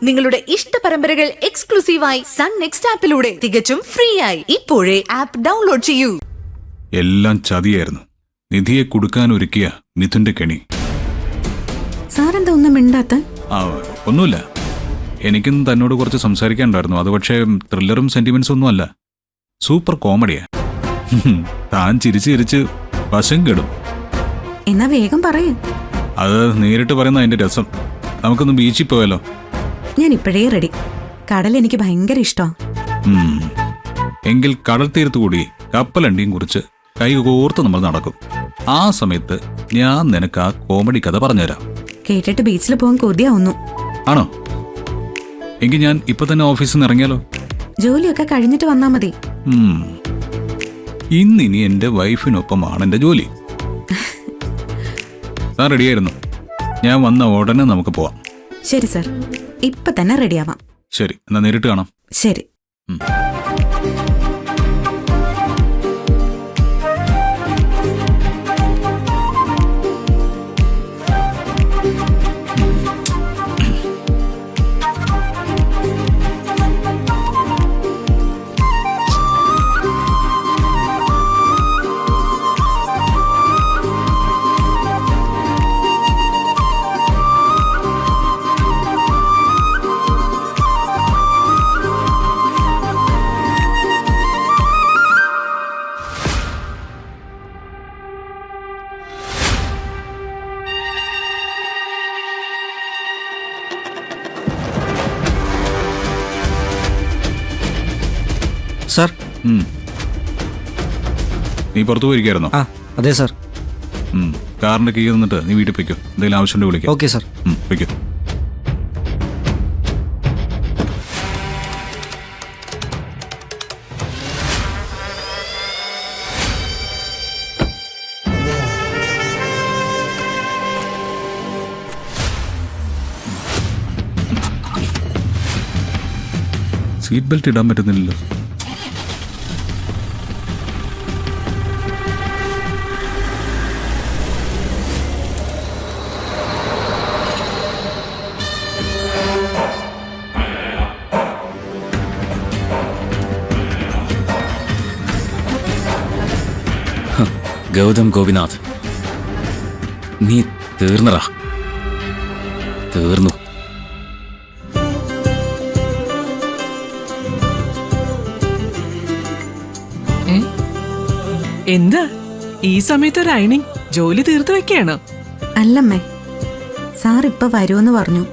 നിങ്ങളുടെ ഇഷ്ട പരമ്പരകൾ എക്സ്ക്ലൂസീവായി സൺ നെക്സ്റ്റ് ആപ്പിലൂടെ തികച്ചും ഫ്രീ ആയി ഇപ്പോഴേ ആപ്പ് ഡൗൺലോഡ് ചെയ്യൂ. എല്ലാം ചതിയായിരുന്നു. നിധിയെ കൊടുക്കാൻ ഒരുക്കിയ മിഥുന്റെ കെണി. സാറെന്താ ഒന്നും മിണ്ടാത്ത? ഒന്നുമില്ല. എനിക്കും തന്നോട് കുറച്ച് സംസാരിക്കാനുണ്ടായിരുന്നു. അത് പക്ഷേ ത്രില്ലറും സെന്റിമെന്റ്സും ഒന്നും അല്ല. സൂപ്പർ കോമഡിയാ. താൻ ചിരിച്ച് ചിരിച്ച് വശം കെടും. എന്നാ വേഗം പറയൂ. അത് നേരിട്ട് പറയുന്ന അതിന്റെ രസം. നമുക്കൊന്ന് ബീച്ചിൽ പോയാലോ? ഞാൻ ഇപ്പോഴേ റെഡി. കടൽ എനിക്ക് ഭയങ്കര ഇഷ്ടം. എങ്കിൽ കടൽ തീരത്ത് കൂടി കപ്പലണ്ടിയും കുറിച്ച് കൈ കോർത്ത് നമ്മൾ നടക്കും. ആ സമയത്ത് ഞാൻ നിനക്ക് ആ കോമഡി കഥ പറഞ്ഞുതരാം. കേട്ടിട്ട് ബീച്ചിൽ പോകാൻ കൊതിയാവുന്നു. ആണോ? എങ്കിൽ ഞാൻ ഇപ്പൊ തന്നെ ഓഫീസിൽ നിന്ന് ഇറങ്ങിയാലോ? ജോലിയൊക്കെ കഴിഞ്ഞിട്ട് വന്നാ മതി. ഇന്നിനി എന്റെ വൈഫിനൊപ്പമാണ് എന്റെ ജോലി. താൻ റെഡിയായിരുന്നു? ഞാൻ വന്ന ഉടനെ നമുക്ക് പോവാം. ശരി സർ, ഇപ്പൊ തന്നെ റെഡിയാവാം. ശരി, എന്നാ നേരിട്ട് കാണാം. ശരി. സാർ, നീ പുറത്തു പോയിരിക്കായിരുന്നോ? അതെ സാർ. കാറിന്റെ കീ തന്നിട്ട് നീ വീട്ടിൽ പോയിക്കോ. എന്തെങ്കിലും ആവശ്യമുണ്ട് വിളിക്കാം. Okay sir. പോയിക്കോ. സീറ്റ് ബെൽറ്റ് ഇടാൻ പറ്റുന്നില്ലല്ലോ. ഗൗതം ഗോപിനാഥ്, നീ തീർന്നടാ. തീർന്നു. എന്താ ഈ സമയത്ത് ഒരു അയണിങ്? ജോലി തീർത്ത് വെക്കുകയാണോ? അല്ലമ്മേ, സാർ ഇപ്പൊ വരുമെന്ന് പറഞ്ഞു.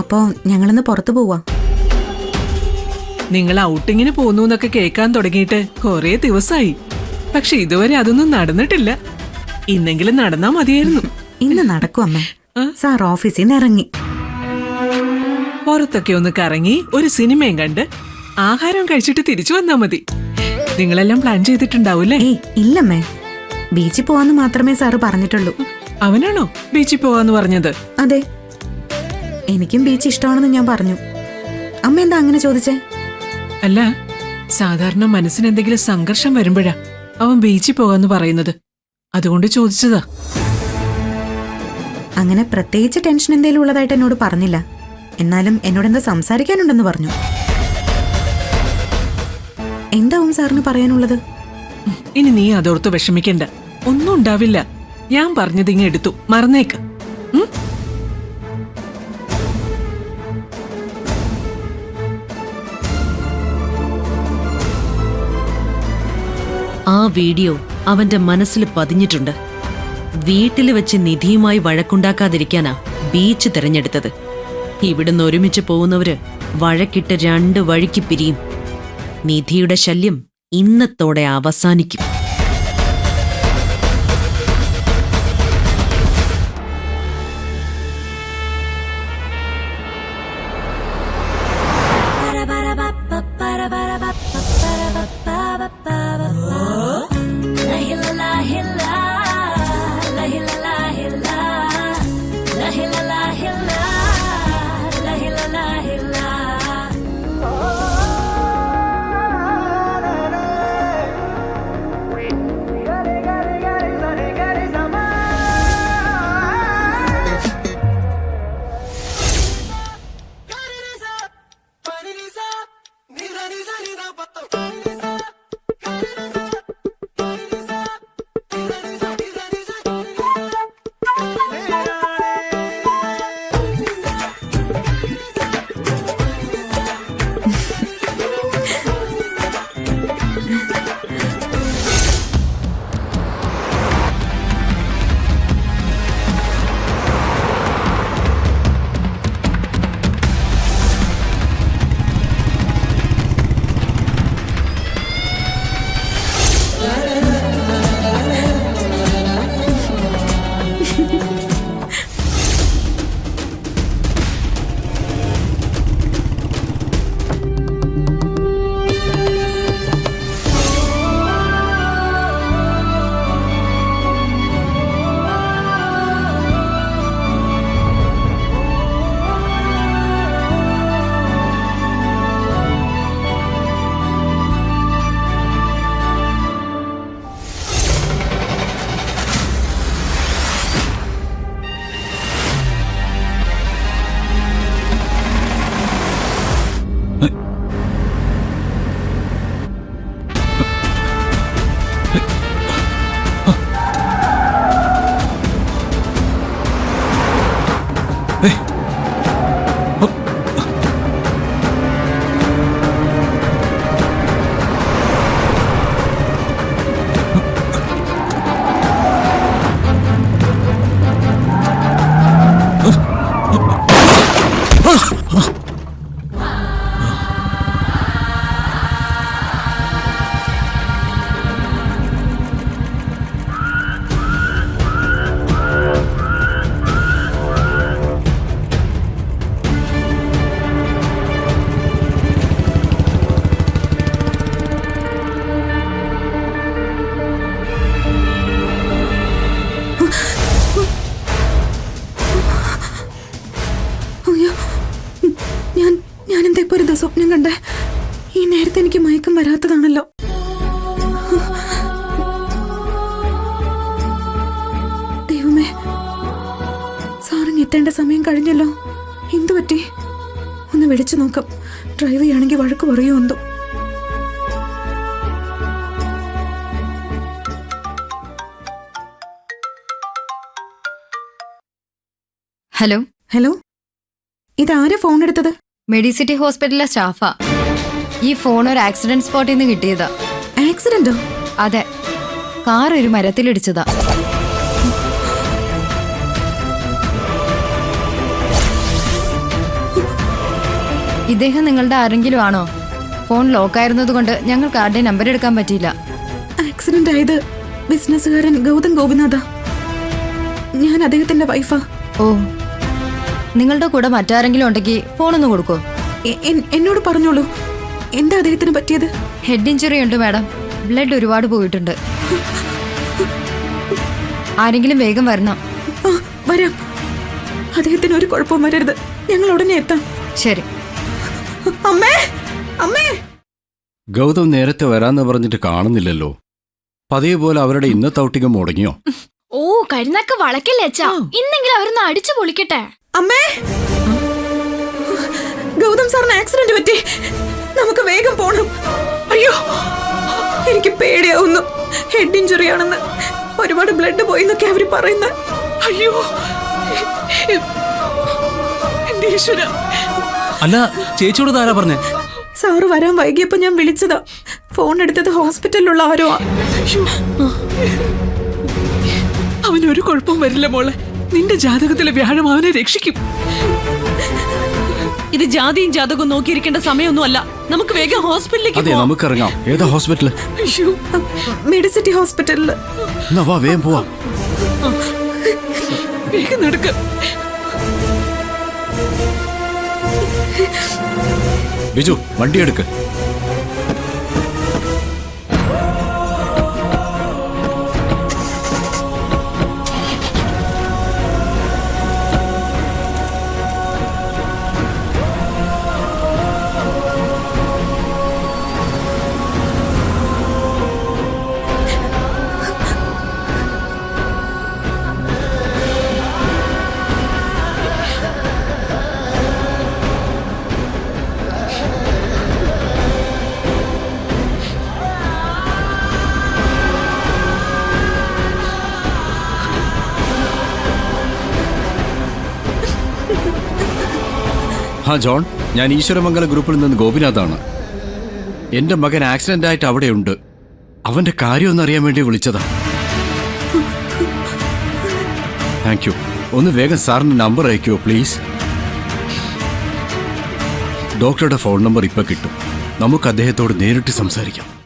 അപ്പോ ഞങ്ങളൊന്ന് പുറത്തു പോവാ. നിങ്ങൾ ഔട്ടിങ്ങിന് പോന്നു എന്നൊക്കെ കേൾക്കാൻ തുടങ്ങിയിട്ട് കൊറേ ദിവസമായി. പക്ഷെ ഇതുവരെ അതൊന്നും നടന്നിട്ടില്ല. ഇന്നെങ്കിലും നടന്നാ മതിയായിരുന്നു. ഇന്ന് നടക്കും അമ്മേ. സാർ ഓഫീസിൽ നിന്ന് ഇറങ്ങി പുറത്തൊക്കെ ഒന്ന് കറങ്ങി ഒരു സിനിമയും കണ്ട് ആഹാരം കഴിച്ചിട്ട് തിരിച്ചു വന്നാ മതി. നിങ്ങളെല്ലാം പ്ലാൻ ചെയ്തിട്ടുണ്ടാവൂലേ? ഇല്ലമ്മേ, ബീച്ചിൽ പോവാന്ന് മാത്രമേ സാറ് പറഞ്ഞിട്ടുള്ളൂ. അവനാണോ ബീച്ചിൽ പോവാന്ന് പറഞ്ഞത്? അതെ, എനിക്കും ബീച്ച് ഇഷ്ടമാണെന്ന് ഞാൻ പറഞ്ഞു. അമ്മ എന്താ അങ്ങനെ ചോദിച്ചേ? അല്ല, സാധാരണ മനസ്സിന് എന്തെങ്കിലും സംഘർഷം വരുമ്പോഴാ അവൻ ബീച്ചിൽ പോകാന്ന് പറയുന്നത്. അതുകൊണ്ട് ചോദിച്ചതാ. അങ്ങനെ പ്രത്യേകിച്ച് ടെൻഷൻ എന്തെങ്കിലും ഉള്ളതായിട്ട് എന്നോട് പറഞ്ഞില്ല. എന്നാലും എന്നോട് എന്താ സംസാരിക്കാനുണ്ടെന്ന് പറഞ്ഞു. എന്താവും സാറിന് പറയാനുള്ളത്? ഇനി നീ അതോർത്ത് വിഷമിക്കണ്ട. ഒന്നും ഉണ്ടാവില്ല. ഞാൻ പറഞ്ഞതിങ്ങ എടുത്തു, മറന്നേക്ക്. ആ വീഡിയോ അവന്റെ മനസ്സിൽ പതിഞ്ഞിട്ടുണ്ട്. വീട്ടിൽ വെച്ച് നിധിയുമായി വഴക്കുണ്ടാക്കാതിരിക്കാനാ ബീച്ച് തിരഞ്ഞെടുത്തത്. ഇവിടുന്ന് ഒരുമിച്ച് പോകുന്നവര് വഴക്കിട്ട് 2 വഴിക്ക് പിരിയും. നിധിയുടെ ശല്യം ഇന്നത്തോടെ അവസാനിക്കും. ഞാൻ എന്താ ഇപ്പൊ ഒരു സ്വപ്നം കണ്ടേ? ഈ നേരത്തെ എനിക്ക് മയക്കം വരാത്തതാണല്ലോ. ദൈവമേ, സാറിന് എത്തേണ്ട സമയം കഴിഞ്ഞല്ലോ. എന്തു പറ്റി? ഒന്ന് വിളിച്ചു നോക്കാം. ഡ്രൈവ് ചെയ്യണമെങ്കിൽ വഴക്ക് പറയോ എന്തോ. ഹലോ ഹലോ, ഇതാരാ ഫോൺ എടുത്തത്? മെഡിസിറ്റി ഹോസ്പിറ്റലിലെ സ്റ്റാഫാ. ഈ ഫോൺ ഒരു ആക്സിഡന്റ് സ്പോട്ടിൽ നിന്ന് കിട്ടിയതാ. ആക്സിഡന്റോ? അതെ, കാർ ഒരു മരത്തിലിടിച്ചതാ. ഇദ്ദേഹം നിങ്ങളുടെ ആരെങ്കിലും ആണോ? ഫോൺ ലോക്കായിരുന്നത് കൊണ്ട് ഞങ്ങൾക്ക് ആരുടെ നമ്പർ എടുക്കാൻ പറ്റിയില്ല. ആക്സിഡന്റ് ആയത് ബിസിനസ്സുകാരൻ ഗൗതം ഗോപിനാഥാ. ഞാൻ അദ്ദേഹത്തിന്റെ വൈഫാ. ഓ, നിങ്ങളുടെ കൂടെ മറ്റാരെങ്കിലും ഉണ്ടെങ്കിൽ ഫോണൊന്ന് കൊടുക്കോ? എന്നോട് പറഞ്ഞോളൂ, എന്താ അദ്ദേഹത്തിന് പറ്റിയത്? ഹെഡ് ഇഞ്ചുറി ഉണ്ട് മാഡം. ബ്ലഡ് ഒരുപാട് പോയിട്ടുണ്ട്. ആരെങ്കിലും വേഗം വരണം. ആ, വരാം. അദ്ദേഹത്തിന് ഒരു കുഴപ്പവും വരരുത്. ഞങ്ങൾ ഉടനെ എത്താം. ശരി. അമ്മേ, അമ്മേ. ഗൗതം നേരത്തെ വരാന്ന് പറഞ്ഞിട്ട് കാണുന്നില്ലല്ലോ. പതിയെ പോലെ അവരുടെ ഇന്നത്തെ ഔട്ടിംഗ് മുടങ്ങിയോ? ഓ, കരുന്നൊക്കെ വളക്കല്ലേ അച്ഛാ. ഇന്നെങ്കിലും അവരൊന്ന് അടിച്ചു പൊളിക്കട്ടെ. അമ്മേ, ഗൗതം സാറിന് ആക്സിഡന്റ് പറ്റി. നമുക്ക് വേഗം പോണം. അയ്യോ, എനിക്ക് പേടിയാവുന്നു. ഹെഡ് ഇഞ്ചുറി ആണെന്ന്, ഒരുപാട് ബ്ലഡ് പോയി എന്നൊക്കെ അവര് പറയുന്നത്. അയ്യോ, എന്റെ ഈശ്വരാ. അല്ല, ചേച്ചിയോട് ആരാ പറഞ്ഞേ? സാറ് വരാൻ വൈകിയപ്പോ ഞാൻ വിളിച്ചതാ. ഫോൺ എടുത്തത് ഹോസ്പിറ്റലിലുള്ള ആരോ. അവനൊരു കുഴപ്പവും വരില്ല മോളെ. നിന്റെ ജാതകത്തിലെ വ്യാഴം അവനെ രക്ഷിക്കും. ഇത് ജാതിയും ജാതകവും നോക്കിയിരിക്കേണ്ട സമയമൊന്നും അല്ല. നമുക്ക് വേഗം ഹോസ്പിറ്റലിലേക്ക് അതെ, പോവാം. നമുക്കിറങ്ങാം. ഏതാ ഹോസ്പിറ്റല്? അയ്യോ, മെഡിസിറ്റി ഹോസ്പിറ്റലില്. എന്നാ വാ, വേഗം പോവാം. വേഗം നടക്ക. ബിജു, വണ്ടി എടുക്ക്. ആ ജോൺ, ഞാൻ ഈശ്വരമംഗല ഗ്രൂപ്പിൽ നിന്ന് ഗോപിനാഥാണ്. എന്റെ മകൻ ആക്സിഡന്റ് ആയിട്ട് അവിടെയുണ്ട്. അവന്റെ കാര്യം ഒന്നറിയാൻ വേണ്ടി വിളിച്ചതാ. Thank you. ഒന്ന് വേഗം സാറിന് നമ്പർ അയക്കുമോ പ്ലീസ്? ഡോക്ടറുടെ ഫോൺ നമ്പർ ഇപ്പൊ കിട്ടും. നമുക്ക് അദ്ദേഹത്തോട് നേരിട്ട് സംസാരിക്കാം.